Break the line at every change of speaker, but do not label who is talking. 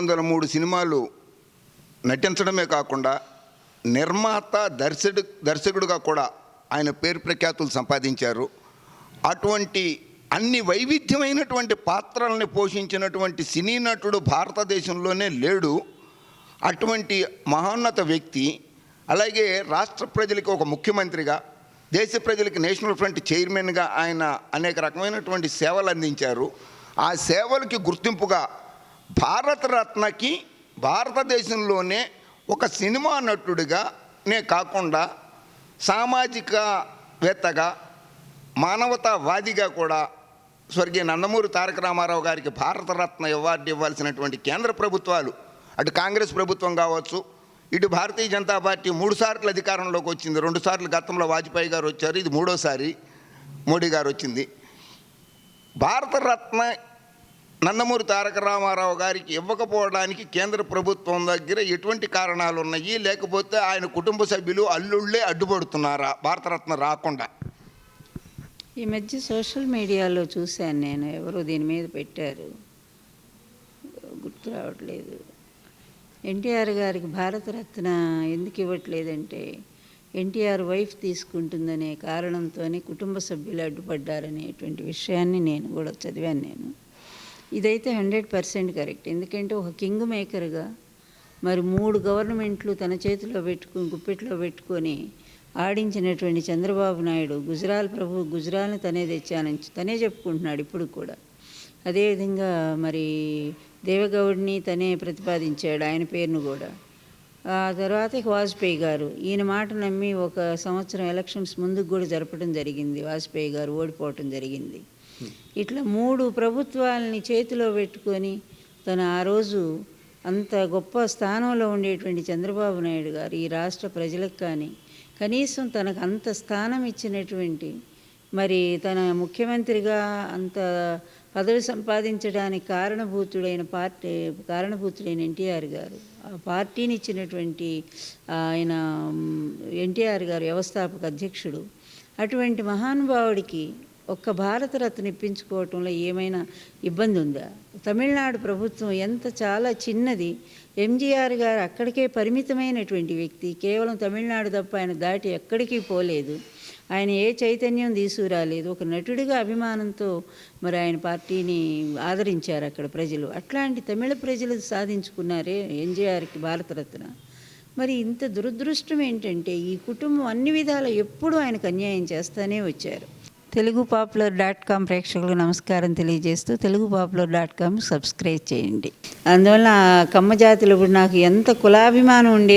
303 సినిమాలు నటించడమే కాకుండా నిర్మాత దర్శకుడుగా కూడా ఆయన పేరు ప్రఖ్యాతులు సంపాదించారు. అటువంటి అన్ని వైవిధ్యమైనటువంటి పాత్రల్ని పోషించినటువంటి సినీ నటుడు భారతదేశంలోనే లేడు. అటువంటి మహోన్నత వ్యక్తి, అలాగే రాష్ట్ర ప్రజలకు ఒక ముఖ్యమంత్రిగా, దేశ ప్రజలకు నేషనల్ ఫ్రంట్ చైర్మన్గా ఆయన అనేక రకమైనటువంటి సేవలు అందించారు. ఆ సేవలకి గుర్తింపుగా భారతరత్నకి భారతదేశంలోనే ఒక సినిమా నటుడిగానే కాకుండా సామాజికవేత్తగా, మానవతావాదిగా కూడా స్వర్గీయ నందమూరి తారక రామారావు గారికి భారతరత్న అవార్డు ఇవ్వాల్సినటువంటి కేంద్ర ప్రభుత్వాలు, అటు కాంగ్రెస్ ప్రభుత్వం కావచ్చు, ఇటు భారతీయ జనతా పార్టీ 3 సార్లు అధికారంలోకి వచ్చింది. 2 సార్లు గతంలో వాజ్పేయి గారు వచ్చారు, ఇది 3వసారి మోడీ గారు వచ్చింది. భారతరత్న నందమూరి తారక రామారావు గారికి ఇవ్వకపోవడానికి కేంద్ర ప్రభుత్వం దగ్గర ఎటువంటి కారణాలు ఉన్నాయి, లేకపోతే ఆయన కుటుంబ సభ్యులు అల్లుళ్ళే అడ్డుపడుతున్నారా భారతరత్న రాకుండా?
ఈ మధ్య సోషల్ మీడియాలో చూశాను నేను, ఎవరో దీని మీద పెట్టారు, గుర్తు రావట్లేదు. ఎన్టీఆర్ గారికి భారతరత్న ఎందుకు ఇవ్వట్లేదంటే ఎన్టీఆర్ వైఫ్ తీసుకుంటుందనే కారణంతోనే కుటుంబ సభ్యులు అడ్డుపడ్డారనేటువంటి విషయాన్ని నేను కూడా చదివాను. నేను ఇదైతే 100% కరెక్ట్. ఎందుకంటే ఒక కింగ్ మేకర్గా మరి 3 గవర్నమెంట్లు తన చేతిలో పెట్టుకుని, గుప్పెట్లో పెట్టుకొని ఆడించినటువంటి చంద్రబాబు నాయుడు గుజరాల్ని తనే తెచ్చానని తనే చెప్పుకుంటున్నాడు ఇప్పుడు కూడా. అదేవిధంగా మరి దేవగౌడ్ని తనే ప్రతిపాదించాడు, ఆయన పేరును కూడా. ఆ తర్వాత వాజ్పేయి గారు, ఈయన మాట నమ్మి 1 సంవత్సరం ఎలక్షన్స్ ముందుకు కూడా జరపడం జరిగింది. వాజ్పేయి గారు ఓడిపోవటం జరిగింది. ఇట్లా 3 ప్రభుత్వాలని చేతిలో పెట్టుకొని తను ఆ రోజు అంత గొప్ప స్థానంలో ఉండేటువంటి చంద్రబాబు నాయుడు గారు ఈ రాష్ట్ర ప్రజలకు కానీ కనీసం తనకు అంత స్థానం ఇచ్చినటువంటి, మరి తన ముఖ్యమంత్రిగా అంత పదవి సంపాదించడానికి కారణభూతుడైన ఎన్టీఆర్ గారు, ఆ పార్టీని ఇచ్చినటువంటి ఆయన ఎన్టీఆర్ గారు వ్యవస్థాపక అధ్యక్షుడు, అటువంటి మహానుభావుడికి ఒక్క భారతరత్న ఇప్పించుకోవటంలో ఏమైనా ఇబ్బంది ఉందా? తమిళనాడు ప్రభుత్వం చాలా చిన్నది. ఎంజీఆర్ గారు అక్కడికే పరిమితమైనటువంటి వ్యక్తి, కేవలం తమిళనాడు తప్ప ఆయన దాటి ఎక్కడికి పోలేదు. ఆయన ఏ చైతన్యం తీసుకురాలేదు. ఒక నటుడిగా అభిమానంతో మరి ఆయన పార్టీని ఆదరించారు అక్కడ ప్రజలు. అట్లాంటి తమిళ ప్రజలు సాధించుకున్నారే ఎంజీఆర్కి భారతరత్న. మరి ఇంత దురదృష్టం ఏంటంటే ఈ కుటుంబం అన్ని విధాలు ఎప్పుడూ ఆయనకు అన్యాయం చేస్తూనే వచ్చారు. telugupopular.com ప్రేక్షకులకు నమస్కారం తెలియజేస్తూ telugupopular.com సబ్స్క్రైబ్ చేయండి. అందువల్ల కమ్మ జాతిలో ఇప్పుడు నాకు ఎంత కులాభిమానం ఉండే